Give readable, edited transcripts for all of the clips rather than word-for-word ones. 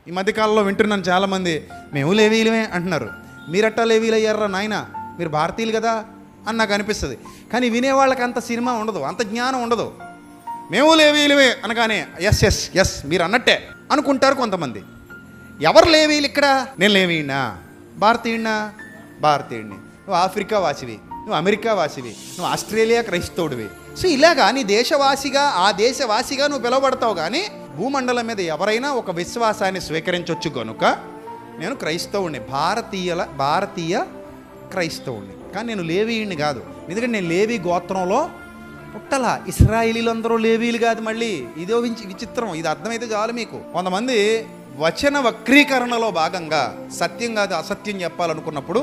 ఈ మధ్యకాలంలో వింటున్నాను చాలామంది, మేము లేవీలమే అంటున్నారు. మీరట్టా లేవీలు అయ్యారా నాయన, మీరు భారతీయులు కదా అని నాకు అనిపిస్తుంది. కానీ వినేవాళ్ళకి అంత సినిమా ఉండదు, అంత జ్ఞానం ఉండదు. మేము లేవీలమే అనగానే ఎస్ ఎస్ ఎస్ మీరు అన్నట్టే అనుకుంటారు కొంతమంది. ఎవరు లేవీలు ఇక్కడ? నేను లేవీనా, భారతీయుడినా, భారతీయుడిని. నువ్వు ఆఫ్రికా వాసివి, నువ్వు అమెరికా వాసివి, నువ్వు ఆస్ట్రేలియా క్రైస్తవుడివి. సో ఇలాగా నీ దేశవాసిగా, ఆ దేశవాసిగా నువ్వు పిలువబడతావు. కానీ భూమండలం మీద ఎవరైనా ఒక విశ్వాసాన్ని స్వీకరించవచ్చు కనుక నేను క్రైస్తవుడిని, భారతీయ క్రైస్తవుడిని. కానీ నేను లేవీయుడిని కాదు, ఎందుకంటే నేను లేవీ గోత్రంలో పుట్టలా. ఇశ్రాయేలీలందరూ లేవీలు కాదు. మళ్ళీ ఇదో విచిత్రం, ఇది అర్థమైతే చాలు మీకు. కొంతమంది వచన వక్రీకరణలో భాగంగా సత్యం కాదు అసత్యం చెప్పాలనుకున్నప్పుడు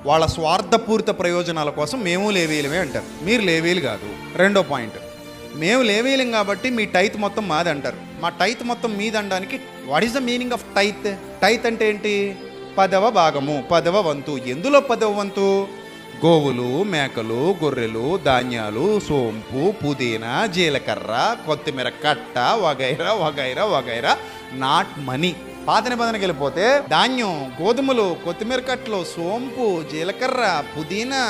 వాళ్ళ స్వార్థపూరిత ప్రయోజనాల కోసం మేము లేవీలమే అంటారు. మీరు లేవీలు కాదు. రెండో పాయింట్, మేము లేవీలం కాబట్టి మీ టైత్ మొత్తం మాది అంటారు. మా టైత్ మొత్తం మీది అనడానికి what is the meaning of tithe? Tithe అంటే ఏంటి? 10వ భాగము, 10వ వంతు. ఎందులో 10వ వంతు? గోవులు, మేకలు, గొర్రెలు, ధాన్యాలు, సోంపు, పుదీనా, జీలకర్ర, కొత్తిమీర కట్ట, వగైరా వగైరా వగైరా, నాట్ మనీ. పాత నిబంధనకి వెళ్ళిపోతే ధాన్యం, గోధుమలు, కొత్తిమీర కట్టలు, సోంపు, జీలకర్ర, పుదీనా,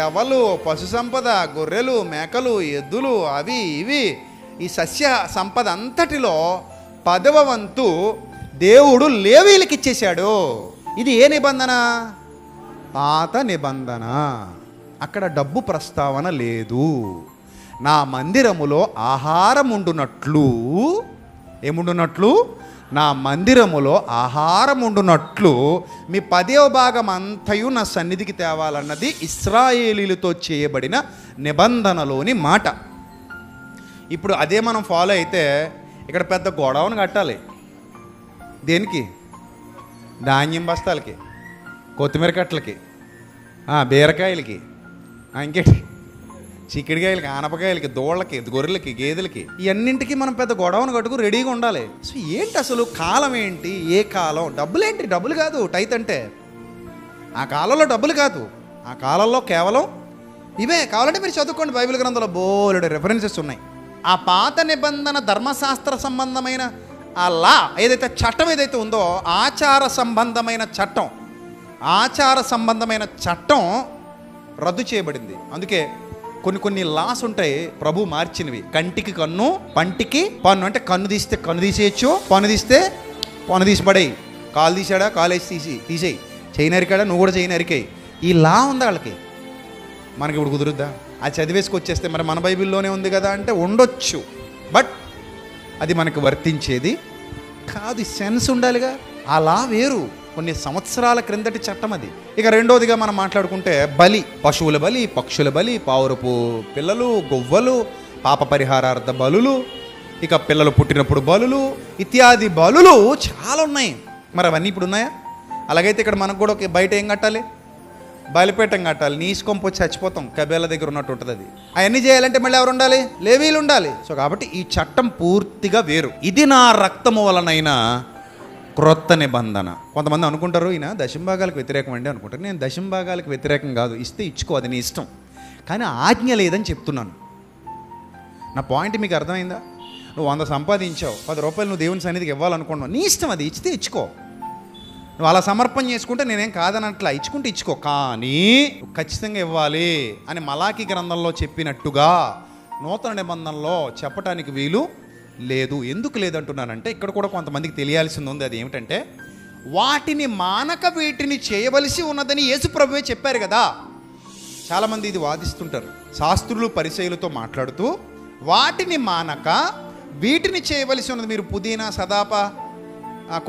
ఎవలు, పశు సంపద, గొర్రెలు, మేకలు, ఎద్దులు, అవి ఇవి, ఈ సస్య సంపద అంతటిలో 10వ వంతు దేవుడు లేవీలకి ఇచ్చేశాడు. ఇది ఏ నిబంధన? పాత నిబంధన. అక్కడ డబ్బు ప్రస్తావన లేదు. నా మందిరములో ఆహారం ఉండునట్లు, ఏముండునట్లు? నా మందిరములో ఆహారం ఉండునట్లు మీ 10వ భాగం అంతయు నా సన్నిధికి తేవాలన్నది ఇశ్రాయేలీలతో చేయబడిన నిబంధనలోని మాట. ఇప్పుడు అదే మనం ఫాలో అయితే ఇక్కడ పెద్ద గోడౌన్ కట్టాలి. దేనికి? ధాన్యం బస్తాలకి, కొత్తిమీర కట్టలకి, బీరకాయలకి, ఇంకేంటి చిక్కుడుకాయలకి, ఆనపకాయలకి, దోళ్ళకి, గొర్రెలకి, గేదెలకి, ఇవన్నింటికి మనం పెద్ద గొడవను కట్టుకు రెడీగా ఉండాలి. సో ఏంటి అసలు కాలం ఏంటి? ఏ కాలం? డబ్బులేంటి? డబ్బులు కాదు టైత్ అంటే. ఆ కాలంలో డబ్బులు కాదు, ఆ కాలంలో కేవలం ఇవే. కావాలంటే మీరు చదువుకోండి, బైబిల్ గ్రంథంలో బోలెడు రెఫరెన్సెస్ ఉన్నాయి. ఆ పాత నిబంధన ధర్మశాస్త్ర సంబంధమైన ఆ లా ఏదైతే చట్టం ఏదైతే ఉందో, ఆచార సంబంధమైన చట్టం రద్దు చేయబడింది. అందుకే కొన్ని లాస్ ఉంటాయి ప్రభు మార్చినవి. కంటికి కన్ను, పంటికి పన్ను. అంటే కన్ను తీస్తే కన్ను తీసేయచ్చు, పన్ను తీస్తే పన్ను తీసి పడేయి. కాలు తీసాడా కాలేసి తీసేయి, చేయి నరికాడా నువ్వు కూడా చేయి నరికేయి. ఈ లా ఉంది వాళ్ళకి. మనకి ఇప్పుడు కుదురుద్దా? అది చదివేసుకొచ్చేస్తే మరి మన బైబిల్లోనే ఉంది కదా అంటే ఉండొచ్చు, బట్ అది మనకు వర్తించేది కాదు. సెన్స్ ఉండాలిగా. ఆ లా వేరు, కొన్ని సంవత్సరాల క్రిందటి చట్టం అది. ఇక రెండోదిగా మనం మాట్లాడుకుంటే బలి, పశువుల బలి, పక్షుల బలి, పావురపు పిల్లలు, గొవ్వలు, పాప పరిహారార్థ బలులు, ఇక పిల్లలు పుట్టినప్పుడు బలులు, ఇత్యాది బలులు చాలా ఉన్నాయి. మరి అవన్నీ ఇప్పుడు ఉన్నాయా? అలాగైతే ఇక్కడ మనకు కూడా బయట ఏం కట్టాలి? బలిపీఠం కట్టాలి. నీసుకొంపు వచ్చి చచ్చిపోతాం, కబేల దగ్గర ఉన్నట్టు ఉంటుంది అది. అవన్నీ చేయాలంటే మళ్ళీ ఎవరు ఉండాలి? లేవీలు ఉండాలి. సో కాబట్టి ఈ చట్టం పూర్తిగా వేరు. ఇది నా రక్తము వలనైనా క్రొత్త నిబంధన. కొంతమంది అనుకుంటారు ఈయన దశంభాగాలకు వ్యతిరేకం అండి అనుకుంటారు. నేను దశంభాగాలకు వ్యతిరేకం కాదు, ఇస్తే ఇచ్చుకో, అది నీ ఇష్టం. కానీ ఆజ్ఞ లేదని చెప్తున్నాను. నా పాయింట్ మీకు అర్థమైందా? నువ్వు 100 సంపాదించావు, 10 రూపాయలు నువ్వు దేవుని సన్నిధికి ఇవ్వాలనుకున్నావు, నీ ఇష్టం, అది ఇచ్చితే ఇచ్చుకో. నువ్వు అలా సమర్పణ చేసుకుంటే నేనేం కాదనట్లా, ఇచ్చుకుంటే ఇచ్చుకో. కానీ ఖచ్చితంగా ఇవ్వాలి అని మలాకి గ్రంథంలో చెప్పినట్టుగా నూతన నిబంధనలో చెప్పటానికి వీలు లేదు. ఎందుకు లేదంటున్నానంటే ఇక్కడ కూడా కొంతమందికి తెలియాల్సింది ఉంది. అది ఏమిటంటే వాటిని మానక వీటిని చేయవలసి ఉన్నదని యేసు ప్రభువే చెప్పారు కదా. చాలామంది ఇది వాదిస్తుంటారు. శాస్త్రులు పరిచయులతో మాట్లాడుతూ వాటిని మానక వీటిని చేయవలసి ఉన్నది. మీరు పుదీనా, సదాప,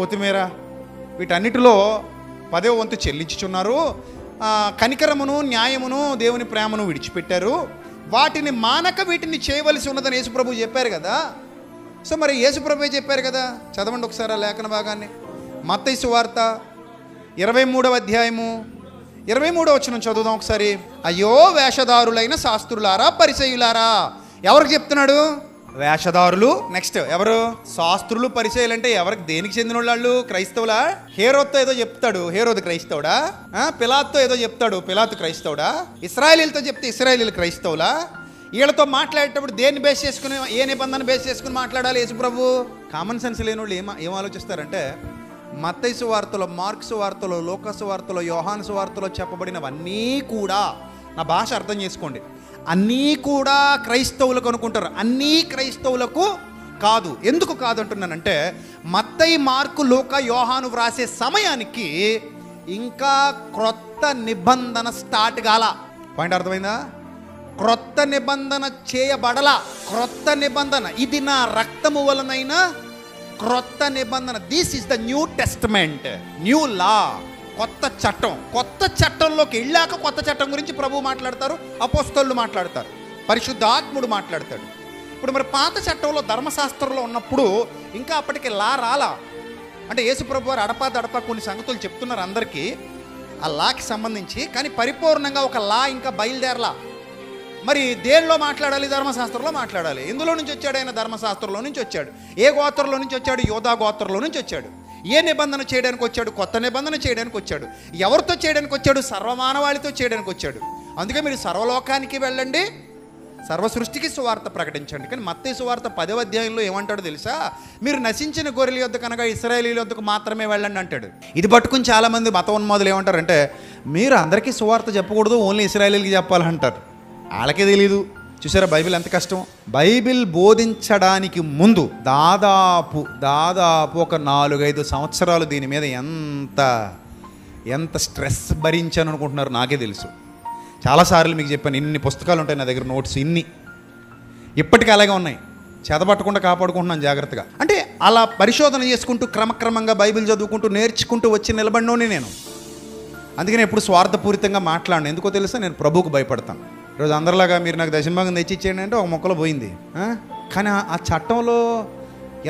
కొత్తిమీర వీటన్నిటిలో 10వ వంతు చెల్లించుచున్నారు. కనికరమును, న్యాయమును, దేవుని ప్రేమను విడిచిపెట్టారు. వాటిని మానక వీటిని చేయవలసి ఉన్నదని యేసు ప్రభువు చెప్పారు కదా. సో మరి యేసు ప్రభువే చెప్పారు కదా. చదవండి ఒకసారి ఆ లేఖన భాగాన్ని. మత్తయి సువార్త 23వ అధ్యాయము 23వ వచనం చదువుదాం ఒకసారి. అయ్యో వేషధారులైన శాస్త్రులారా, పరిసయ్యులారా. ఎవరికి చెప్తున్నాడు? వేషధారులు. నెక్స్ట్ ఎవరు? శాస్త్రులు, పరిచయాలు. అంటే ఎవరికి, దేనికి చెందిన వాళ్ళు? క్రైస్తవులా? హేరోద్తో ఏదో చెప్తాడు, హేరోదు క్రైస్తవుడా? పిలాతుతో ఏదో చెప్తాడు, పిలాతు క్రైస్తవుడా? ఇశ్రాయేలీలతో చెప్తే ఇశ్రాయేలీలు క్రైస్తవులా? వీళ్ళతో మాట్లాడేటప్పుడు దేన్ని బేస్ చేసుకుని, ఏ నిబంధన బేస్ చేసుకుని మాట్లాడాలి యేసు ప్రభు? కామన్ సెన్స్ లేని వాళ్ళు ఏం ఆలోచిస్తారంటే, మత్తయి సువార్తలో, మార్కు సువార్తలో, లూకా సువార్తలో, యోహాను సువార్తలో చెప్పబడినవన్నీ కూడా, నా భాష అర్థం చేసుకోండి, అన్నీ కూడా క్రైస్తవులకు అనుకుంటారు. అన్నీ క్రైస్తవులకు కాదు. ఎందుకు కాదు అంటున్నానంటే, మత్తయి, మార్కు, లూకా, యోహాను వ్రాసే సమయానికి ఇంకా క్రొత్త నిబంధన స్టార్ట్ కాల. పాయింట్ అర్థమైందా? క్రొత్త నిబంధన చేయబడల. క్రొత్త నిబంధన, ఇది నా రక్తము వలనైనా క్రొత్త నిబంధన. This is the new testament, new లా, కొత్త చట్టం. కొత్త చట్టంలోకి వెళ్ళాక కొత్త చట్టం గురించి ప్రభువు మాట్లాడతారు, అపోస్తలులు మాట్లాడతారు, పరిశుద్ధాత్ముడు మాట్లాడతాడు. ఇప్పుడు మరి పాత చట్టంలో, ధర్మశాస్త్రంలో ఉన్నప్పుడు ఇంకా అప్పటికి లా రాలా. అంటే యేసు ప్రభు వారు అడపా కొన్ని సంగతులు చెప్తున్నారు అందరికీ ఆ లాకి సంబంధించి, కానీ పరిపూర్ణంగా ఒక లా ఇంకా బయలుదేరలా. మరి దేనిలో మాట్లాడాలి? ధర్మశాస్త్రంలో మాట్లాడాలి. ఎందులో నుంచి వచ్చాడు ఆయన? ధర్మశాస్త్రంలో నుంచి వచ్చాడు. ఏ గోత్రంలో నుంచి వచ్చాడు? యోధా గోత్రంలో నుంచి వచ్చాడు. ఏ నిబంధన చేయడానికి వచ్చాడు? కొత్త నిబంధన చేయడానికి వచ్చాడు. ఎవరితో చేయడానికి వచ్చాడు? సర్వమానవాళితో చేయడానికి వచ్చాడు. అందుకే మీరు సర్వలోకానికి వెళ్ళండి, సర్వ సృష్టికి సువార్త ప్రకటించండి. కానీ మత్తయి సువార్త 10వ అధ్యాయంలో ఏమంటాడో తెలుసా? మీరు నశించిన గొర్రెల యొద్దకు అనగా ఇశ్రాయేలీయుల యొద్దకు మాత్రమే వెళ్ళండి అంటాడు. ఇది పట్టుకుని చాలామంది మతోన్మాదులు ఏమంటారంటే, మీరు అందరికీ సువార్త చెప్పకూడదు, ఓన్లీ ఇశ్రాయేలీయులకి చెప్పాలంటారు. వాళ్ళకే తెలీదు. చూసారా బైబిల్ ఎంత కష్టం? బైబిల్ బోధించడానికి ముందు దాదాపు ఒక 4-5 సంవత్సరాలు దీని మీద ఎంత స్ట్రెస్ భరించాను అనుకుంటున్నారు నాకే తెలుసు. చాలాసార్లు మీకు చెప్పాను, ఇన్ని పుస్తకాలు ఉంటాయి నా దగ్గర, నోట్స్ ఇన్ని ఇప్పటికీ అలాగే ఉన్నాయి. చేతపట్టకుండా కాపాడుకుంటున్నాను జాగ్రత్తగా. అంటే అలా పరిశోధన చేసుకుంటూ క్రమక్రమంగా బైబిల్ చదువుకుంటూ నేర్చుకుంటూ వచ్చి నిలబడినోని నేను. అందుకని ఎప్పుడు స్వార్థపూరితంగా మాట్లాడను. ఎందుకో తెలుసా? నేను ప్రభువుకు భయపడతాను. ఈరోజు అందరిలాగా మీరు నాకు దశమభాగం తెచ్చిచ్చేయండి అంటే ఒక మొక్కలో పోయింది. కానీ ఆ చట్టంలో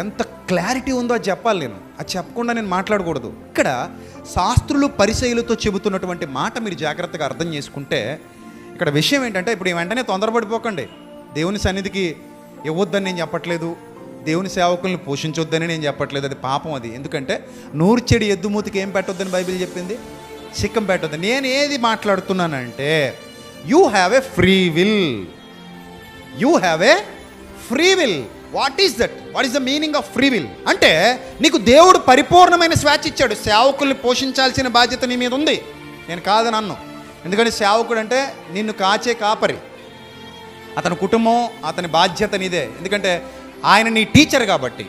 ఎంత క్లారిటీ ఉందో అది చెప్పాలి. నేను అది చెప్పకుండా నేను మాట్లాడకూడదు. ఇక్కడ శాస్త్రులు పరిసయ్యులతో చెబుతున్నటువంటి మాట మీరు జాగ్రత్తగా అర్థం చేసుకుంటే, ఇక్కడ విషయం ఏంటంటే, ఇప్పుడు వెంటనే తొందరపడిపోకండి. దేవుని సన్నిధికి ఇవ్వద్దని నేను చెప్పట్లేదు, దేవుని సేవకుల్ని పోషించొద్దని నేను చెప్పట్లేదు. అది పాపం. అది ఎందుకంటే నూర్చెడి ఎద్దుమూతికి ఏం పెట్టొద్దని బైబిల్ చెప్పింది? సిక్కం పెట్టొద్దు. నేను ఏది మాట్లాడుతున్నానంటే, you have a free will. You have a free will. What is that? What is the meaning of free will? అంటే నీకు దేవుడు పరిపూర్ణమైన స్వేచ్ఛ ఇచ్చాడు. సేవకుల్ని పోషించాల్సిన బాధ్యత నీ మీద ఉంది. నేను కాదని అన్ను. ఎందుకంటే సేవకుడు అంటే నిన్ను కాచే కాపరి. అతని కుటుంబం, అతని బాధ్యత నీదే. ఎందుకంటే ఆయన నీ టీచర్ కాబట్టి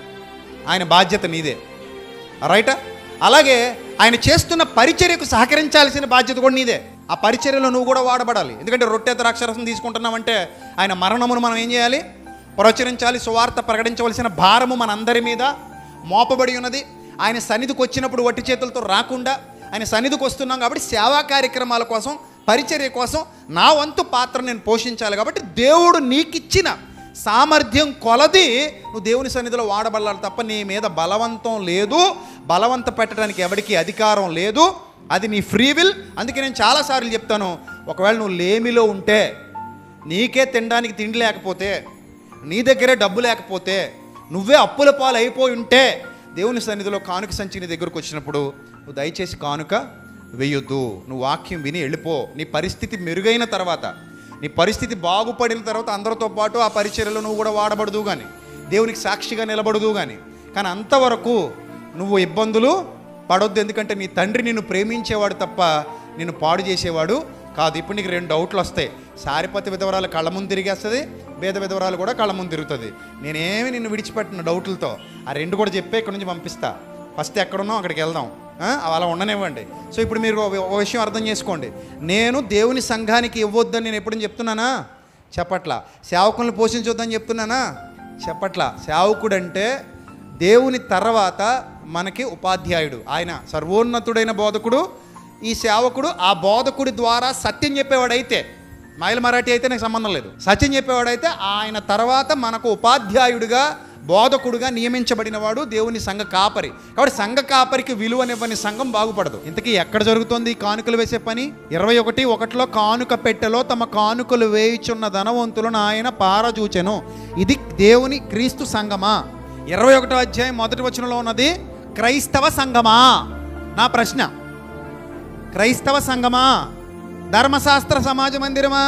ఆయన బాధ్యత నీదే. రైటా? అలాగే ఆయన చేస్తున్న పరిచర్యకు సహకరించాల్సిన బాధ్యత కూడా నీదే. ఆ పరిచర్యలో నువ్వు కూడా వాడబడాలి. ఎందుకంటే రొట్టె ద్రాక్షరసం తీసుకుంటున్నామంటే ఆయన మరణమును మనం ఏం చేయాలి? ప్రచురించాలి. సువార్త ప్రకటించవలసిన భారము మనందరి మీద మోపబడి ఉన్నది. ఆయన సన్నిధికి వచ్చినప్పుడు వట్టి చేతులతో రాకుండా ఆయన సన్నిధికి వస్తున్నాం కాబట్టి సేవా కార్యక్రమాల కోసం, పరిచర్య కోసం నా వంతు పాత్ర నేను పోషించాలి. కాబట్టి దేవుడు నీకిచ్చిన సామర్థ్యం కొలది నువ్వు దేవుని సన్నిధిలో వాడబడాలి తప్ప నీ మీద బలవంతం లేదు. బలవంత పెట్టడానికి ఎవరికి అధికారం లేదు. అది నీ ఫ్రీ విల్. అందుకే నేను చాలాసార్లు చెప్తాను, ఒకవేళ నువ్వు లేమిలో ఉంటే, నీకే తినడానికి తిండి లేకపోతే, నీ దగ్గరే డబ్బు లేకపోతే, నువ్వే అప్పుల పాలు అయిపోయి ఉంటే, దేవుని సన్నిధిలో కానుక సంచి నీ దగ్గరకు వచ్చినప్పుడు నువ్వు దయచేసి కానుక వేయొద్దు. నువ్వు వాక్యం విని వెళ్ళిపో. నీ పరిస్థితి మెరుగైన తర్వాత, నీ పరిస్థితి బాగుపడిన తర్వాత అందరితో పాటు ఆ పరిచర్యలో నువ్వు కూడా వాడబడదు కానీ, దేవునికి సాక్షిగా నిలబడదు కానీ. కానీ అంతవరకు నువ్వు ఇబ్బందులు పడొద్దు. ఎందుకంటే నీ తండ్రి నిన్ను ప్రేమించేవాడు తప్ప నిన్ను పాడు చేసేవాడు కాదు. ఇప్పుడు నీకు 2 డౌట్లు వస్తాయి. సారిపతి విధవరాలు కళ్ళ ముందు తిరిగేస్తుంది, పేద విధవరాలు కూడా కళ్ళ ముందు తిరుగుతుంది. నేనేమి నిన్ను విడిచిపెట్టిన డౌట్లతో ఆ 2 కూడా చెప్పే ఇక్కడ నుంచి పంపిస్తా. ఫస్ట్ ఎక్కడున్నావు అక్కడికి వెళ్దాం, అలా ఉండనివ్వండి. సో ఇప్పుడు మీరు ఒక విషయం అర్థం చేసుకోండి. నేను దేవుని సంఘానికి ఇవ్వొద్దని నేను ఎప్పుడని చెప్తున్నానా? చెప్పట్లా. సేవకులను పోషించొద్దని చెప్తున్నానా? చెప్పట్లా. సేవకుడు అంటే దేవుని తర్వాత మనకి ఉపాధ్యాయుడు. ఆయన సర్వోన్నతుడైన బోధకుడు. ఈ సేవకుడు ఆ బోధకుడి ద్వారా సత్యం చెప్పేవాడైతే, మైల మరాఠీ అయితే నాకు సంబంధం లేదు, సత్యం చెప్పేవాడైతే ఆయన తర్వాత మనకు ఉపాధ్యాయుడిగా, బోధకుడుగా నియమించబడినవాడు దేవుని సంఘ కాపరి. కాబట్టి సంఘ కాపరికి విలువనివ్వని సంఘం బాగుపడదు. ఇంతకీ ఎక్కడ జరుగుతుంది ఈ కానుకలు వేసే పని? 21:1 కానుక పెట్టెలో తమ కానుకలు వేయుచున్న ధనవంతులను ఆయన పారజూచెను. ఇది దేవుని క్రీస్తు సంఘమా? 21వ అధ్యాయం 1వ వచనంలో ఉన్నది క్రైస్తవ సంఘమా? నా ప్రశ్న. క్రైస్తవ సంఘమా? ధర్మశాస్త్ర సమాజ మందిరమా?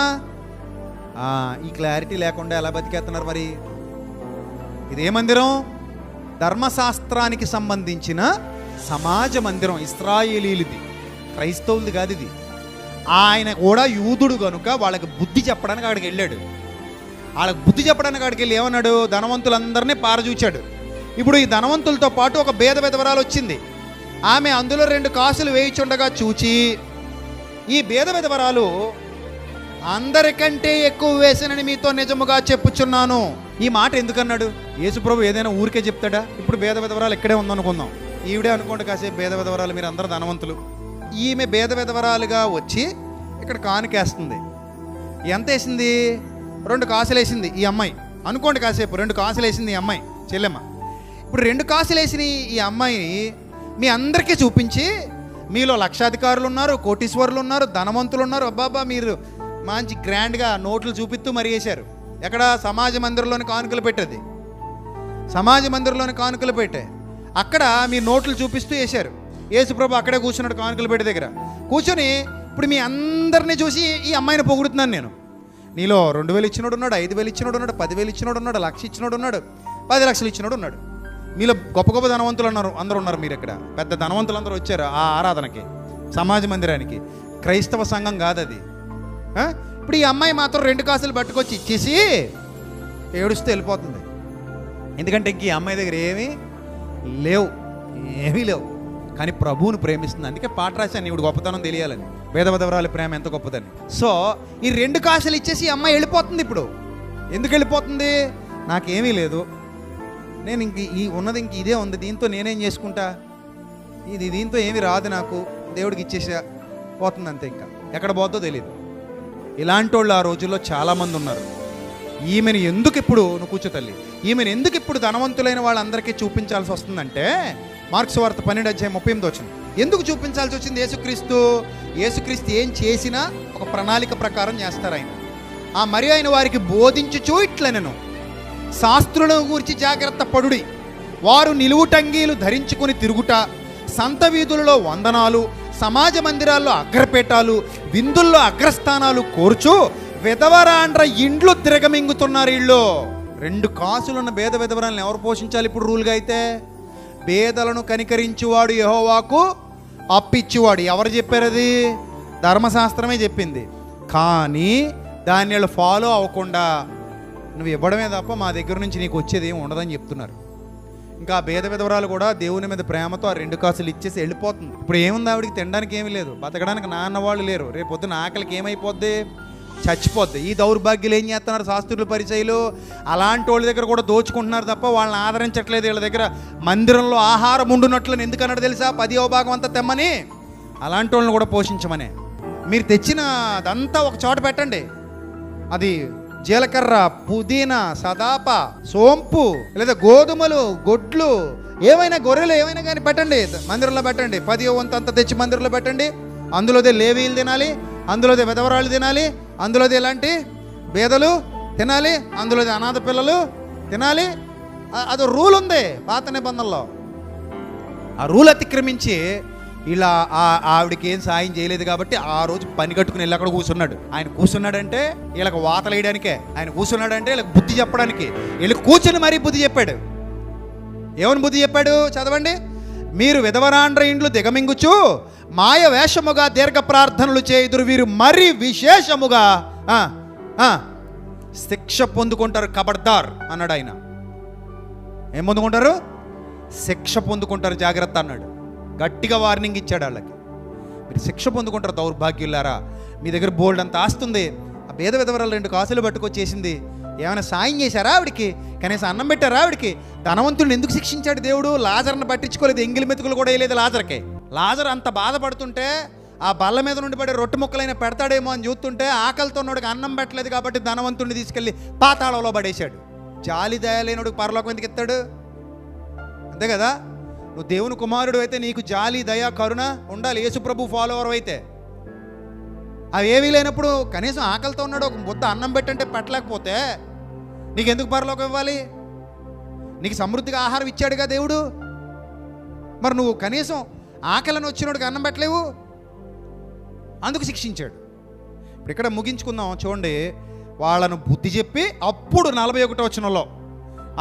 ఈ క్లారిటీ లేకుండా ఎలా బతికేస్తున్నారు మరి? ఇదే మందిరం ధర్మశాస్త్రానికి సంబంధించిన సమాజ మందిరం, ఇశ్రాయేలీలది, క్రైస్తవులది కాదు ఇది. ఆయన కూడా యూదుడు కనుక వాళ్ళకి బుద్ధి చెప్పడానికి అక్కడికి వెళ్ళాడు. వాళ్ళకి బుద్ధి చెప్పడానికి అక్కడికి వెళ్ళి ఏమన్నాడు? ధనవంతులందరినీ పారచూచాడు. ఇప్పుడు ఈ ధనవంతులతో పాటు ఒక భేద విధవరాలు వచ్చింది. ఆమె అందులో 2 కాసులు వేయిచుండగా చూచి, ఈ భేద విధవరాలు అందరికంటే ఎక్కువ వేసినని మీతో నిజముగా చెప్పుచున్నాను. ఈ మాట ఎందుకన్నాడు? యేసుప్రభు ఏదైనా ఊరికే చెప్తాడా? ఇప్పుడు భేద విధవరాలు ఇక్కడే ఉందనుకుందాం, ఈవిడే అనుకోండి కాసేపు భేద విధవరాలు, మీరు అందరూ ధనవంతులు. ఈమె భేద విధవరాలుగా వచ్చి ఇక్కడ కానుకేస్తుంది. ఎంత వేసింది? 2 కాసులు వేసింది ఈ అమ్మాయి అనుకోండి. కాసేపు 2 కాసులు వేసింది ఈ అమ్మాయి, చెల్లెమ్మ. ఇప్పుడు 2 కాసులు వేసిన ఈ అమ్మాయిని మీ అందరికీ చూపించి, మీలో లక్షాధికారులు ఉన్నారు, కోటీశ్వరులు ఉన్నారు, ధనవంతులు ఉన్నారు, అబ్బాబా మీరు మంచి గ్రాండ్గా నోట్లు చూపిస్తూ మరి వేశారు. ఎక్కడ? సమాజ మందిరంలోని కానుకలు పెట్టేది, సమాజ మందిరంలోని కానుకలు పెట్టే అక్కడ మీ నోట్లు చూపిస్తూ వేశారు. యేసుప్రభు అక్కడే కూర్చున్నాడు కానుకలు పెట్టే దగ్గర కూర్చొని. ఇప్పుడు మీ అందరినీ చూసి ఈ అమ్మాయిని పొగుడుతున్నాను నేను. నీలో 2,000 ఇచ్చినోడు ఉన్నాడు, 5,000 ఇచ్చినోడు ఉన్నాడు, 10,000 ఇచ్చినోడు ఉన్నాడు, 1,00,000 ఇచ్చినోడు ఉన్నాడు, 10 లక్షలు ఇచ్చినోడు ఉన్నాడు. మీలో గొప్ప గొప్ప ధనవంతులు అందరూ ఉన్నారు. మీరు ఇక్కడ పెద్ద ధనవంతులు అందరూ వచ్చారు ఆ ఆరాధనకి, సమాజ మందిరానికి. క్రైస్తవ సంఘం కాదు అది. ఇప్పుడు ఈ అమ్మాయి మాత్రం 2 కాసులు పట్టుకొచ్చి ఇచ్చేసి ఏడుస్తూ వెళ్ళిపోతుంది. ఎందుకంటే ఇంక ఈ అమ్మాయి దగ్గర ఏమీ లేవు. కానీ ప్రభువును ప్రేమిస్తుంది. అందుకే పాట రాశాను, ఇప్పుడు గొప్పతనం తెలియాలని, భేదవదవరాలి ప్రేమ ఎంత గొప్పదని. సో ఈ 2 కాసులు ఇచ్చేసి ఈ అమ్మాయి వెళ్ళిపోతుంది. ఇప్పుడు ఎందుకు వెళ్ళిపోతుంది? నాకేమీ లేదు, నేను ఉన్నది ఇంక ఇదే ఉంది, దీంతో నేనేం చేసుకుంటా, దీంతో ఏమీ రాదు నాకు, దేవుడికి ఇచ్చేసా, పోతుంది అంతే. ఇంకా ఎక్కడ పోతుందో తెలియదు. ఇలాంటి వాళ్ళు ఆ రోజుల్లో చాలామంది ఉన్నారు. ఈమెను ఎందుకు ఇప్పుడు, నువ్వు కూర్చో తల్లి, ఈమెను ఎందుకు ఇప్పుడు ధనవంతులైన వాళ్ళందరికీ చూపించాల్సి వస్తుందంటే, మార్క్స్ వార్త 12:38 ఎందుకు చూపించాల్సి వచ్చింది? యేసుక్రీస్తు ఏం చేసినా ఒక ప్రణాళిక ప్రకారం చేస్తారు ఆయన. మరి ఆయన వారికి బోధించుచూ ఇట్లనెను, శాస్త్రులను గూర్చి జాగ్రత్త పడుడి, వారు నిలువుటంగీలు ధరించుకుని తిరుగుట, సంత వీధులలో వందనాలు, సమాజ మందిరాల్లో అగ్రపేటాలు, విందుల్లో అగ్రస్థానాలు కోర్చు విధవరాండ్ర ఇండ్లు తిరగమింగుతున్నారు. వీళ్ళు 2 కాసులున్న భేద విధవరాలను ఎవరు పోషించాలి ఇప్పుడు రూల్గా? అయితే పేదలను కనికరించువాడు యెహోవాకు అప్పిచ్చువాడు. ఎవరు చెప్పారు? అది ధర్మశాస్త్రమే చెప్పింది. కానీ దాన్ని వాళ్ళు ఫాలో అవ్వకుండా నువ్వు ఇవ్వడమే తప్ప మా దగ్గర నుంచి నీకు వచ్చేది ఏమి ఉండదని చెప్తున్నారు. ఇంకా భేద విధవరాలు కూడా దేవుని మీద ప్రేమతో ఆ 2 కాసులు ఇచ్చేసి వెళ్ళిపోతుంది. ఇప్పుడు ఏముంది? ఆవిడికి తినడానికి ఏమీ లేదు, బతకడానికి నాన్న వాళ్ళు లేరు, రేపు పొద్దున ఆకలికి ఏమైపోద్ది? చచ్చిపోద్ది. ఈ దౌర్భాగ్యులు ఏం చేస్తున్నారు? శాస్త్రులు, పరిచయులు అలాంటి వాళ్ళ దగ్గర కూడా దోచుకుంటున్నారు తప్ప వాళ్ళని ఆదరించట్లేదు. వీళ్ళ దగ్గర మందిరంలో ఆహారం ఉండునట్లు ఎందుకన్నాడు తెలుసా? 10వ భాగం అంతా తెమ్మని, అలాంటి వాళ్ళని కూడా పోషించమనే. మీరు తెచ్చిన అదంతా ఒక చోట పెట్టండి. అది జీలకర్ర, పుదీనా, సదాప, సోంపు, లేదా గోధుమలు, గొడ్లు, ఏమైనా గొర్రెలు ఏమైనా కానీ పెట్టండి, మందిరంలో పెట్టండి. 10వ వంతు అంతా తెచ్చి మందిరంలో పెట్టండి. అందులోదే లేవీలు తినాలి, అందులోదే విధవరాళ్ళు తినాలి, అందులోదే ఎలాంటి పేదలు తినాలి, అందులోదే అనాథ పిల్లలు తినాలి. అదో రూల్ ఉంది పాత నిబంధనలో. ఆ రూల్ అతిక్రమించి ఇలా ఆవిడకి ఏం సాయం చేయలేదు కాబట్టి ఆ రోజు పని కట్టుకుని వెళ్ళి అక్కడ కూర్చున్నాడు. ఆయన కూర్చున్నాడంటే వీళ్ళకి వాతలు వేయడానికే, ఆయన కూర్చున్నాడంటే వీళ్ళకి బుద్ధి చెప్పడానికి. వీళ్ళు కూర్చొని మరీ బుద్ధి చెప్పాడు. ఏమని బుద్ధి చెప్పాడు? చదవండి. మీరు విధవరాండ్ర ఇండ్లు దిగమింగుచు మాయ వేషముగా దీర్ఘ ప్రార్థనలు చేయుదురు, వీరు మరీ విశేషముగా శిక్ష పొందుకుంటారు. కబడ్దార్ అన్నాడు ఆయన. ఏం పొందుకుంటారు? శిక్ష పొందుకుంటారు, జాగ్రత్త అన్నాడు. గట్టిగా వార్నింగ్ ఇచ్చాడు వాళ్ళకి. మీరు శిక్ష పొందుకుంటారు దౌర్భాగ్యులారా. మీ దగ్గర బోల్డ్ అంత ఆస్తుంది. ఆ భేద విధవరాలు 2 కాసులు పట్టుకొచ్చేసింది. ఏమైనా సాయం చేశారా ఆవిడికి? కనీసం అన్నం పెట్టారా ఆవిడికి? ధనవంతుడిని ఎందుకు శిక్షించాడు దేవుడు? లాజర్ని పట్టించుకోలేదు, ఎంగిలి మెతుకులు కూడా వేయలేదు లాజర్కే. లాజర్ అంత బాధపడుతుంటే ఆ బల్ల మీద నుండి పడే రొట్టె ముక్కలైనా పెడతాడేమో అని చూస్తుంటే ఆకలితో ఉన్నోడికి అన్నం పెట్టలేదు కాబట్టి ధనవంతుడిని తీసుకెళ్ళి పాతాళంలో పడేశాడు. జాలి దయలేనుడికి పరలోకం ఎందుకు ఎత్తాడు? అంతే కదా. నువ్వు దేవుని కుమారుడు అయితే నీకు జాలి, దయ, కరుణ ఉండాలి. యేసుప్రభు ఫాలోవర్ అయితే అవి ఏవీ లేనప్పుడు కనీసం ఆకలితో ఉన్నాడు, ఒక ముద్ద అన్నం పెట్టంటే పెట్టలేకపోతే నీకెందుకు పరలోకం ఇవ్వాలి? నీకు సమృద్ధిగా ఆహారం ఇచ్చాడుగా దేవుడు. మరి నువ్వు కనీసం ఆకలిని వచ్చినోడికి అన్నం పెట్టలేవు, అందుకు శిక్షించాడు. ఇప్పుడు ఇక్కడ ముగించుకుందాం. చూడండి, వాళ్ళను బుద్ధి చెప్పి అప్పుడు 41వ వచనంలో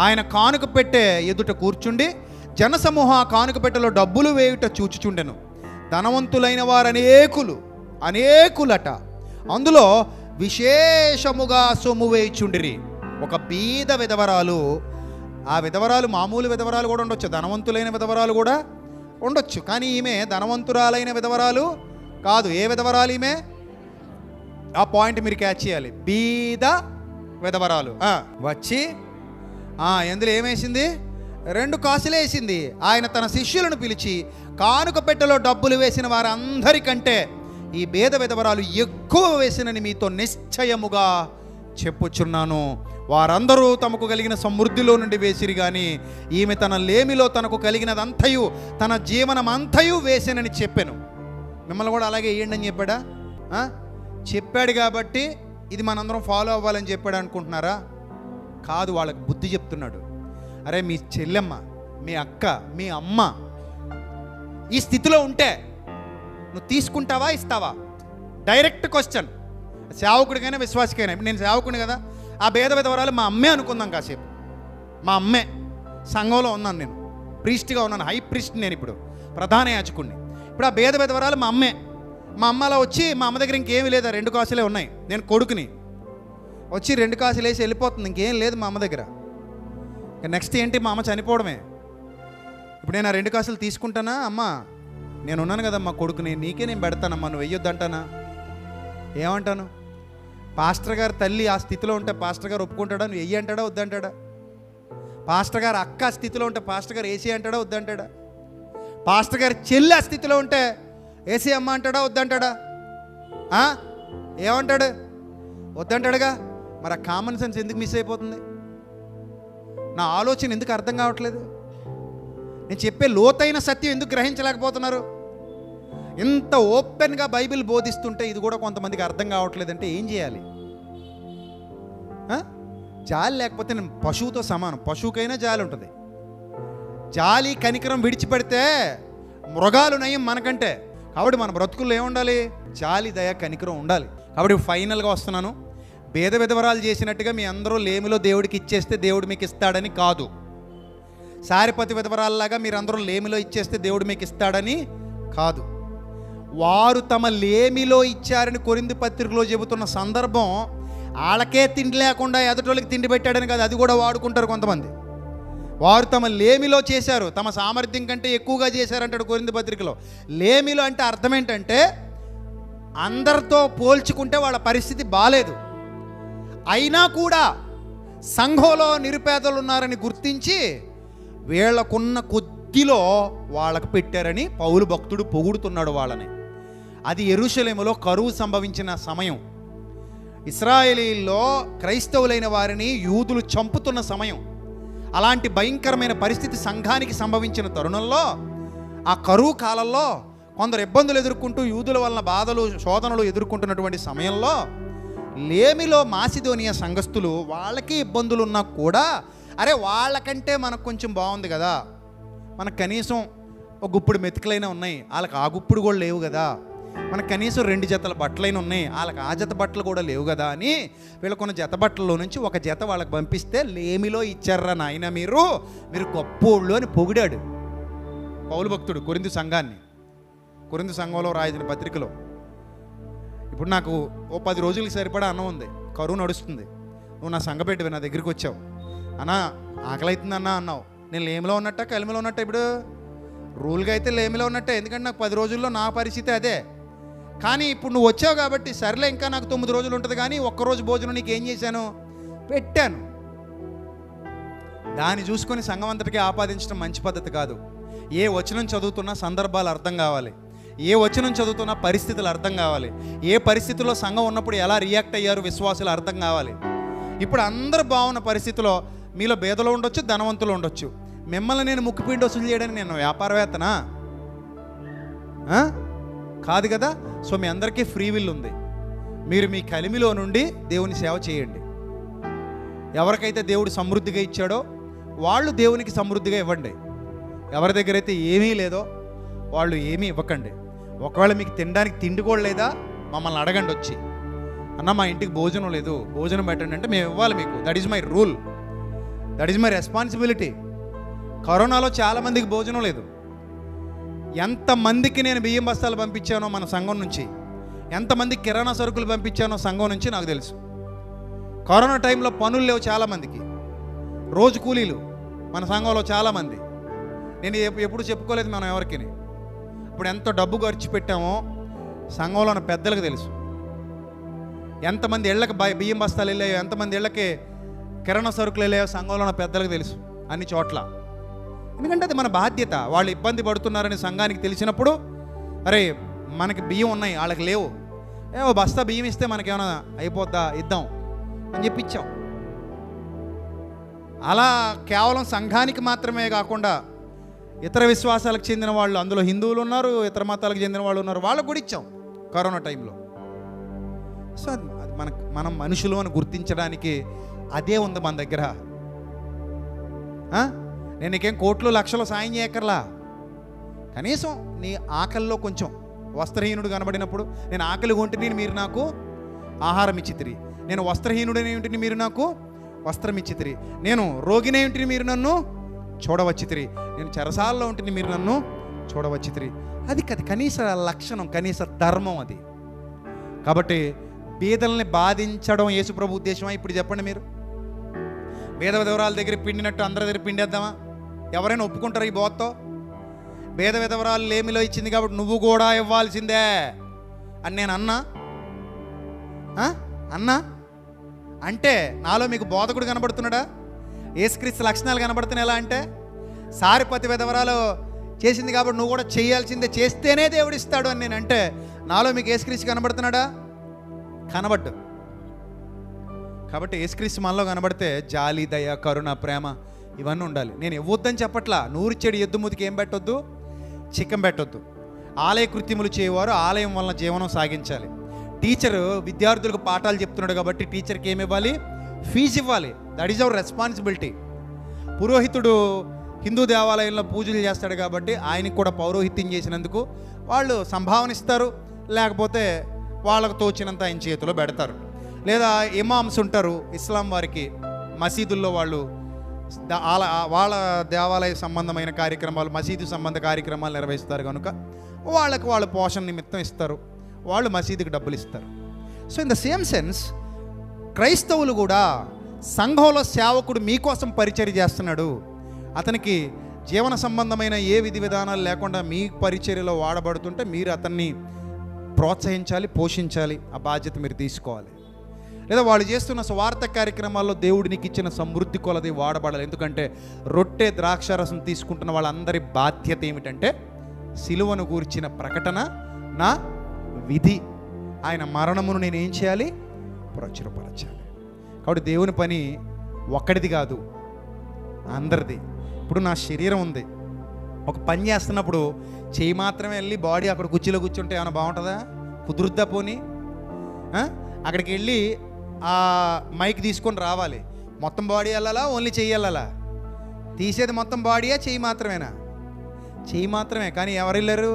ఆయన కానుక పెట్టే ఎదుట కూర్చుండి జనసమూహం ఆ కానుక పెట్టెలో డబ్బులు వేయుట చూచుచుండెను. ధనవంతులైన వారు అనేకులట, అందులో విశేషముగా సొమ్ము వేయుచుండిరి. ఒక బీద విధవరాలు, ఆ విధవరాలు మామూలు విధవరాలు కూడా ఉండొచ్చు, ధనవంతులైన విధవరాలు కూడా ఉండొచ్చు, కానీ ఈమె ధనవంతురాలైన విధవరాలు కాదు. ఏ విధవరాలు ఈమె? ఆ పాయింట్ మీరు క్యాచ్ చేయాలి. బీద విధవరాలు వచ్చి ఎందులో ఏమేసింది? 2 కాసులు వేసింది. ఆయన తన శిష్యులను పిలిచి కానుక పెట్టెలో డబ్బులు వేసిన వారందరికంటే ఈ బీద విధవరాలు ఎక్కువ వేసినని మీతో నిశ్చయముగా చెప్పుచున్నాను. వారందరూ తమకు కలిగిన సమృద్ధిలో నుండి వేసిరి గాని ఈమె తన లేమిలో తనకు కలిగినదంతయు తన జీవనమంతయు వేసినని చెప్పాను. మిమ్మల్ని కూడా అలాగే వేయండి అని చెప్పాడా? చెప్పాడు కాబట్టి ఇది మనందరం ఫాలో అవ్వాలని చెప్పాడు అనుకుంటున్నారా? కాదు, వాళ్ళకి బుద్ధి చెప్తున్నాడు. అరే, మీ చెల్లెమ్మ, మీ అక్క, మీ అమ్మ ఈ స్థితిలో ఉంటే నువ్వు తీసుకుంటావా, ఇస్తావా? Direct question. సేవకుడికైనా విశ్వాసికైనా. ఇప్పుడు నేను సేవకుడిని కదా, ఆ భేద విధవరాలు మా అమ్మే అనుకుందాం కాసేపు. మా అమ్మే, సంఘంలో ఉన్నాను, నేను ప్రీస్ట్గా ఉన్నాను, హై ప్రీస్ట్, నేను ఇప్పుడు ప్రధాన యాజకుడిని. ఇప్పుడు ఆ భేద విధవరాలు మా అమ్మే. మా అమ్మ అలా వచ్చి, మా అమ్మ దగ్గర ఇంకేమీ లేదా, 2 కాసులే ఉన్నాయి, నేను కొడుకుని, వచ్చి 2 కాసులు వేసి వెళ్ళిపోతుంది, ఇంకేం లేదు మా అమ్మ దగ్గర. నెక్స్ట్ ఏంటి? మా అమ్మ చనిపోవడమే. ఇప్పుడు నేను ఆ 2 కాసులు తీసుకుంటానా? అమ్మా, నేను ఉన్నాను కదమ్మా కొడుకుని, నీకే నేను పెడతానమ్మా, నువ్వు వెయ్యొద్దంటానా? ఏమంటాను? పాస్టర్ గారు తల్లి ఆ స్థితిలో ఉంటే పాస్టర్ గారు ఒప్పుకుంటాడా? నువ్వు వెయ్యి అంటాడా, వద్దంటాడా? పాస్టర్ గారు అక్క ఆ స్థితిలో ఉంటే పాస్టర్ గారు ఏసీ అంటాడా, వద్దంటాడా? పాస్టర్ గారు చెల్లి ఆ స్థితిలో ఉంటే ఏసీ అమ్మ అంటాడా, వద్దంటాడా? ఏమంటాడు? వద్దంటాడుగా. మరి ఆ కామన్ సెన్స్ ఎందుకు మిస్ అయిపోతుంది? నా ఆలోచన ఎందుకు అర్థం కావట్లేదు? నేను చెప్పే లోతైన సత్యం ఎందుకు గ్రహించలేకపోతున్నారు? ఇంత ఓపెన్గా బైబిల్ బోధిస్తుంటే ఇది కూడా కొంతమందికి అర్థం కావట్లేదంటే ఏం చేయాలి? జాలి లేకపోతే నేను పశువుతో సమానం. పశువుకైనా జాలి ఉంటుంది. జాలి కనికరం విడిచిపెడితే మృగాలు నయం మనకంటే. కాబట్టి మన బ్రతుకుల్లో ఏముండాలి? జాలి, దయ, కనికరం ఉండాలి. కాబట్టి ఫైనల్గా వస్తున్నాను. భేద విధవరాలు చేసినట్టుగా మీ అందరూ లేమిలో దేవుడికి ఇచ్చేస్తే దేవుడు మీకు ఇస్తాడని కాదు. సారిపతి విధవరాల్లాగా మీరందరూ లేమిలో ఇచ్చేస్తే దేవుడు మీకు ఇస్తాడని కాదు. వారు తమ లేమిలో ఇచ్చారని కొరింథీ పత్రికలో చెబుతున్న సందర్భం వాళ్ళకే తిండి లేకుండా ఎదుటోళ్ళకి తిండి పెట్టాడని కాదు. అది కూడా వాడుకుంటారు కొంతమంది. వారు తమ లేమిలో చేశారు, తమ సామర్థ్యం కంటే ఎక్కువగా చేశారంటాడు కొరింథీ పత్రికలో. లేమిలో అంటే అర్థం ఏంటంటే అందరితో పోల్చుకుంటే వాళ్ళ పరిస్థితి బాలేదు, అయినా కూడా సంఘంలో నిరుపేదలు ఉన్నారని గుర్తించి వీళ్ళకున్న కొద్దిలో వాళ్ళకు పెట్టారని పౌలు భక్తుడు పొగుడుతున్నాడు వాళ్ళని. అది యెరూషలేములో కరువు సంభవించిన సమయం. ఇశ్రాయేలీల్లో క్రైస్తవులైన వారిని యూదులు చంపుతున్న సమయం. అలాంటి భయంకరమైన పరిస్థితి సంఘానికి సంభవించిన తరుణంలో, ఆ కరువు కాలంలో కొందరు ఇబ్బందులు ఎదుర్కొంటూ యూదుల వలన బాధలు శోధనలు ఎదుర్కొంటున్నటువంటి సమయంలో లేమిలో మాసిదోనియా సంఘస్థులు వాళ్ళకి ఇబ్బందులు ఉన్నా కూడా అరే వాళ్ళకంటే మనకు కొంచెం బాగుంది కదా, మనకు కనీసం ఒక గుప్పుడు మెతుకులైనా ఉన్నాయి, వాళ్ళకి ఆ గుప్పుడు కూడా లేవు కదా, మనకు కనీసం 2 జతల బట్టలైనా ఉన్నాయి, వాళ్ళకి ఆ జత బట్టలు కూడా లేవు కదా అని వీళ్ళకున్న జత బట్టల్లో నుంచి ఒక జత వాళ్ళకి పంపిస్తే లేమిలో ఇచ్చారా నాయన మీరు గొప్పోళ్ళు అని పొగిడాడు పౌలు భక్తుడు కొరింథీ సంఘాన్ని. కొరింథీ సంఘంలో రాసిన పత్రికలో. ఇప్పుడు నాకు ఓ 10 రోజులకి సరిపడా అన్నం ఉంది, కరువు నడుస్తుంది, నువ్వు నా సంఘపెట్టివి నా దగ్గరికి వచ్చావు, అన్నా ఆకలి అవుతుంది అన్నా అన్నావు. నేను లేమిలో ఉన్నట్ట కలిమిలో ఉన్నట్ట? ఇప్పుడు రూల్గా అయితే లేమిలో ఉన్నట్టే, ఎందుకంటే నాకు 10 రోజుల్లో నా పరిస్థితి అదే. కానీ ఇప్పుడు నువ్వు వచ్చావు కాబట్టి సర్లే, ఇంకా నాకు 9 రోజులు ఉంటుంది, కానీ ఒక్కరోజు భోజనం నీకు ఏం చేశాను? పెట్టాను. దాన్ని చూసుకొని సంఘం అంతటికీ ఆపాదించడం మంచి పద్ధతి కాదు. ఏ వచనం చదువుతున్నా సందర్భాలు అర్థం కావాలి, ఏ వచనం చదువుతున్నా పరిస్థితులు అర్థం కావాలి, ఏ పరిస్థితుల్లో సంఘం ఉన్నప్పుడు ఎలా రియాక్ట్ అయ్యారు విశ్వాసులు అర్థం కావాలి. ఇప్పుడు అందరూ బాగున్న పరిస్థితిలో మీలో భేదలు ఉండొచ్చు, ధనవంతులు ఉండొచ్చు. మిమ్మల్ని నేను ముక్కుపిండి వసూలు చేయడానికి నేను వ్యాపారవేత్తనా? కాదు కదా. సో మీ అందరికీ ఫ్రీ విల్ ఉంది. మీరు మీ కలిమిలో నుండి దేవుని సేవ చేయండి. ఎవరికైతే దేవుడు సమృద్ధిగా ఇచ్చాడో వాళ్ళు దేవునికి సమృద్ధిగా ఇవ్వండి. ఎవరి దగ్గర అయితే ఏమీ లేదో వాళ్ళు ఏమీ ఇవ్వకండి. ఒకవేళ మీకు తినడానికి తిండి కూడా లేదా, మమ్మల్ని అడగండి వచ్చి. అన్న మా ఇంటికి భోజనం లేదు, భోజనం పెట్టండి అంటే మేము ఇవ్వాలి మీకు. That is my rule, that is my responsibility. కరోనాలో చాలామందికి భోజనం లేదు. ఎంతమందికి నేను బియ్యం బస్తాలు పంపించానో మన సంఘం నుంచి, ఎంతమందికి కిరాణా సరుకులు పంపించానో సంఘం నుంచి నాకు తెలుసు. కరోనా టైంలో పనులు లేవు చాలామందికి, రోజు కూలీలు మన సంఘంలో చాలామంది. నేను ఎప్పుడు చెప్పుకోలేదు మనం ఎవరికి. ఇప్పుడు ఎంత డబ్బు ఖర్చు పెట్టామో సంఘంలో ఉన్న పెద్దలకు తెలుసు. ఎంతమంది ఇళ్ళకి బియ్యం బస్తాలు వెళ్ళాయో, ఎంతమంది ఇళ్ళకి కిరాణా సరుకులు వెళ్ళాయో సంఘంలో ఉన్న పెద్దలకు తెలుసు అన్ని చోట్ల. ఎందుకంటే అది మన బాధ్యత. వాళ్ళు ఇబ్బంది పడుతున్నారని సంఘానికి తెలిసినప్పుడు, అరే మనకి బియ్యం ఉన్నాయి వాళ్ళకి లేవు, ఓ బస్తా బియ్యం ఇస్తే మనకేమైనా అయిపోద్దా, ఇద్దాం అని చెప్పి ఇచ్చాం. అలా కేవలం సంఘానికి మాత్రమే కాకుండా ఇతర విశ్వాసాలకు చెందిన వాళ్ళు, అందులో హిందువులు ఉన్నారు, ఇతర మతాలకు చెందిన వాళ్ళు ఉన్నారు, వాళ్ళకు కూడా ఇచ్చాం కరోనా టైంలో. సో అది మనం మనుషులు అని గుర్తించడానికి అదే ఉంది మన దగ్గర. నేను నీకేం కోట్లు లక్షలు సాయం చేయక్కర్లా, కనీసం నీ ఆకలిలో కొంచెం. వస్త్రహీనుడు కనబడినప్పుడు నేను ఆకలి కొంటిని మీరు నాకు ఆహారం ఇచ్చితిరి, నేను వస్త్రహీనుడనే ఇంటిని మీరు నాకు వస్త్రం ఇచ్చితిరి, నేను రోగినే ఇంటిని మీరు నన్ను చూడవచ్చితిరి, నేను చెరసాల్లో ఉంటిని మీరు నన్ను చూడవచ్చితిరి. అది కనీస లక్షణం, కనీస ధర్మం అది. కాబట్టి బీదల్ని బాధించడం యేసుప్రభు ఉద్దేశమా? ఇప్పుడు చెప్పండి మీరు. భేద విధవరాల దగ్గర పిండినట్టు అందరి దగ్గర పిండేద్దామా? ఎవరైనా ఒప్పుకుంటారు ఈ బోత్తో? భేద విధవరాలు లేమిలో ఇచ్చింది కాబట్టి నువ్వు కూడా ఇవ్వాల్సిందే అని నేను అన్నా అంటే నాలో మీకు బోధకుడు కనబడుతున్నాడా? యేసుక్రీస్తు లక్షణాలు కనబడుతున్నాయి. ఎలా అంటే, సారిపతి విధవరాలు చేసింది కాబట్టి నువ్వు కూడా చేయాల్సిందే, చేస్తేనే దేవుడు ఇస్తాడు అని నేను అంటే నాలో మీకు యేసుక్రీస్తు కనబడుతున్నాడా? కనబడ్డు. కాబట్టి యేసుక్రీస్తు మనలో కనబడితే జాలి, దయ, కరుణ, ప్రేమ ఇవన్నీ ఉండాలి. నేను ఇవ్వొద్దని చెప్పట్లా. నూరిచ్చేడు ఎద్దు మూతికి ఏం పెట్టొద్దు? చిక్కం పెట్టొద్దు. ఆలయ కృత్యములు చేయవారు ఆలయం వలన జీవనం సాగించాలి. టీచరు విద్యార్థులకు పాఠాలు చెప్తున్నాడు కాబట్టి టీచర్కి ఏమి ఇవ్వాలి? ఫీజు ఇవ్వాలి. That is our responsibility. పురోహితుడు హిందూ దేవాలయంలో పూజలు చేస్తాడు కాబట్టి ఆయనకి కూడా పౌరోహిత్యం చేసినందుకు వాళ్ళు సంభావన ఇస్తారు, లేకపోతే వాళ్ళకు తోచినంత ఆయన చేతిలో పెడతారు. లేదా ఇమామ్స్ ఉంటారు ఇస్లాం వారికి, మసీదుల్లో వాళ్ళు వాళ్ళ దేవాలయ సంబంధమైన కార్యక్రమాలు, మసీదు సంబంధ కార్యక్రమాలు నిర్వహిస్తారు కనుక వాళ్ళకు వాళ్ళు పోషణ నిమిత్తం ఇస్తారు, వాళ్ళు మసీదుకి డబ్బులు ఇస్తారు. So in the same sense క్రైస్తవులు కూడా సంఘంలో సేవకుడు మీకోసం పరిచర్య చేస్తున్నాడు, అతనికి జీవన సంబంధమైన ఏ విధి విధానాలు లేకుండా మీ పరిచర్యలో వాడబడుతుంటే మీరు అతన్ని ప్రోత్సహించాలి, పోషించాలి. ఆ బాధ్యత మీరు తీసుకోవాలి. లేదా వాళ్ళు చేస్తున్న స్వార్థ కార్యక్రమాల్లో దేవుడు నీకు ఇచ్చిన సమృద్ధి కొలది వాడబడాలి. ఎందుకంటే రొట్టె ద్రాక్షారసం తీసుకుంటున్న వాళ్ళందరి బాధ్యత ఏమిటంటే సిలువను గూర్చిన ప్రకటన, నా విధి, ఆయన మరణమును నేను ఏం చేయాలి? ప్రచురపరచాలి. కాబట్టి దేవుని పని ఒక్కడిది కాదు, అందరిది. ఇప్పుడు నా శరీరం ఉంది, ఒక పని చేస్తున్నప్పుడు చెయ్యి మాత్రమే వెళ్ళి బాడీ అక్కడ కుర్చీలో కూర్చుంటే ఏమైనా బాగుంటుందా? కుదురుద్దా? పోనీ అక్కడికి వెళ్ళి ఆ మైక్ తీసుకొని రావాలి. మొత్తం బాడీ వెళ్ళాలా? ఓన్లీ చెయ్యి వెళ్ళాలా? తీసేది మొత్తం బాడీయా, చెయ్యి మాత్రమేనా? చెయ్యి మాత్రమే. కానీ ఎవరు వెళ్ళారు?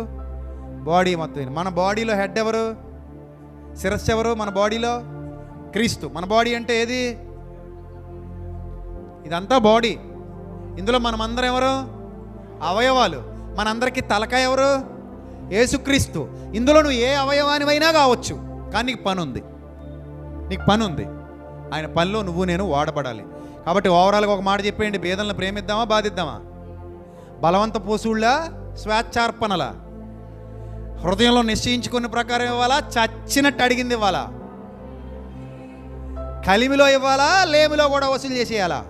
బాడీ మొత్తం. మన బాడీలో హెడ్ ఎవరు? శిరస్సు ఎవరు మన బాడీలో? క్రీస్తు. మన బాడీ అంటే ఏది? ఇదంతా బాడీ. ఇందులో మనమందరం ఎవరు? అవయవాలు. మనందరికీ తలకాయ ఎవరు? యేసుక్రీస్తు. ఇందులో నువ్వు ఏ అవయవానివైనా కావచ్చు, కానీ నీకు పని ఉంది, నీకు పని ఉంది. ఆయన పనిలో నువ్వు నేను వాడబడాలి. కాబట్టి ఓవరాల్గా ఒక మాట చెప్పేయండి, భేదలను ప్రేమిద్దామా బాధిద్దామా? బలవంత పోసుళ్ళ, స్వేచ్ఛార్పణల, హృదయంలో నిశ్చయించుకున్న ప్రకారం ఇవ్వాలా? చచ్చినట్టు అడిగింది ఇవ్వాలా? కలిమిలో ఇవ్వాలా? లేమిలో కూడా వసూలు చేసేయాలా?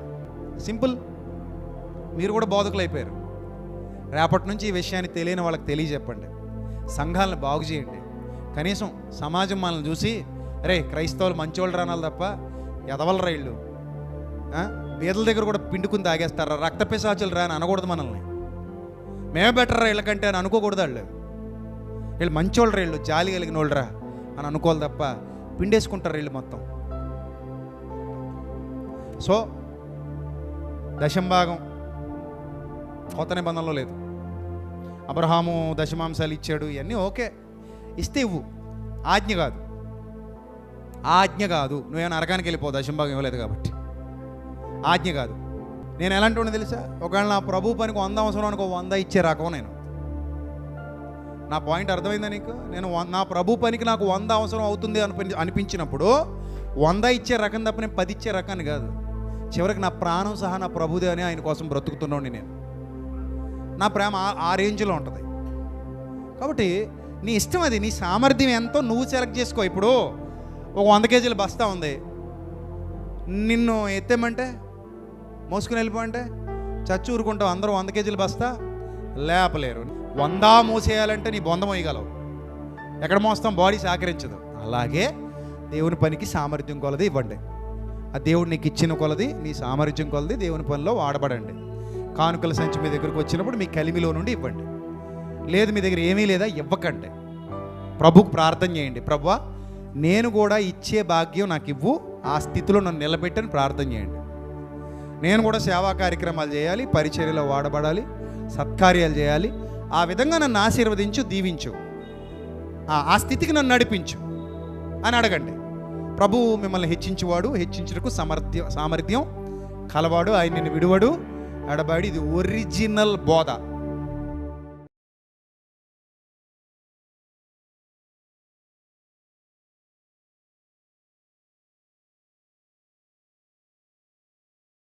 సింపుల్. మీరు కూడా బోధకులు అయిపోయారు. రేపటి నుంచి ఈ విషయాన్ని తెలియని వాళ్ళకి తెలియజెప్పండి. సంఘాలను బాగు చేయండి. కనీసం సమాజం మనల్ని చూసి అరే క్రైస్తవులు మంచోళ్ళు రానాలి తప్ప ఎదవల రైళ్ళు బీదల దగ్గర కూడా పిండుకుని తాగేస్తారా, రక్త పిశాచులు రా అని అనకూడదు. మనల్ని మేమే బెటర్ రైళ్ళ కంటే అని అనుకోకూడదు. వీళ్ళు మంచోళ్ళు రైళ్ళు, జాలి కలిగిన వాళ్ళు రా అని అనుకోవాలి తప్ప పిండేసుకుంటారు వీళ్ళు మొత్తం. సో దశంభాగం కొత్త నిబంధనలో లేదు. అబ్రహాము దశమాంశాలు ఇచ్చాడు, ఇవన్నీ ఓకే, ఇస్తే ఇవ్వు, ఆజ్ఞ కాదు. ఆజ్ఞ కాదు. నువ్వేమైనా నరకానికి వెళ్ళిపోదు, దశంభాగం ఇవ్వలేదు కాబట్టి. ఆజ్ఞ కాదు. నేను ఎలాంటి వాడిని తెలుసా? ఒకవేళ నా ప్రభు పనికి 100 అవసరం అనుకో, 100 ఇచ్చే రకం నేను. నా పాయింట్ అర్థమైందా నీకు? నేను నా ప్రభు పనికి నాకు 100 అవసరం అవుతుంది అనిపించినప్పుడు 100 ఇచ్చే రకం తప్ప నేను 10 ఇచ్చే రకాన్ని కాదు. చివరికి నా ప్రాణం సహా నా ప్రభుదే అని ఆయన కోసం బ్రతుకుతున్నాను నేను. నా ప్రేమ ఆ రేంజ్లో ఉంటుంది. కాబట్టి నీ ఇష్టం, అది నీ సామర్థ్యం ఎంతో నువ్వు సెలెక్ట్ చేసుకో. ఇప్పుడు ఒక 100 కేజీల బస్తా ఉంది, నిన్ను ఎత్తేమంటే మోసుకుని వెళ్ళిపోమంటే చచ్చి ఊరుకుంటావు. అందరూ 100 కేజీల బస్తా లేపలేరు. 100 మోసేయాలంటే నీ బొంద మోయగలవు. ఎక్కడ మోస్తాం? బాడీ సహకరించదు. అలాగే దేవుని పనికి సామర్థ్యం కొలది ఇవ్వండి. ఆ దేవుడు నీకు ఇచ్చిన కొలది, నీ సామర్థ్యం కొలది దేవుని పనిలో వాడబడండి. కానుకల సంచి మీ దగ్గరకు వచ్చినప్పుడు మీ కలిమిలో నుండి ఇవ్వండి. లేదు మీ దగ్గర ఏమీ లేదా, ఇవ్వకండి. ప్రభుకు ప్రార్థన చేయండి. ప్రభువా, నేను కూడా ఇచ్చే భాగ్యం నాకు ఇవ్వు, ఆ స్థితిలో నన్ను నిలబెట్టని ప్రార్థన చేయండి. నేను కూడా సేవా కార్యక్రమాలు చేయాలి, పరిచర్యలో వాడబడాలి, సత్కార్యాలు చేయాలి. ఆ విధంగా నన్ను ఆశీర్వదించు, దీవించు, ఆ స్థితికి నన్ను నడిపించు అని అడగండి. ప్రభువు మిమ్మల్ని హెచ్చించువాడు, హెచ్చించుటకు సామర్థ్యం కలవాడు, ఆయన నిన్ను విడువడు, ఎడబాడి. ఇది ఒరిజినల్ బోధ.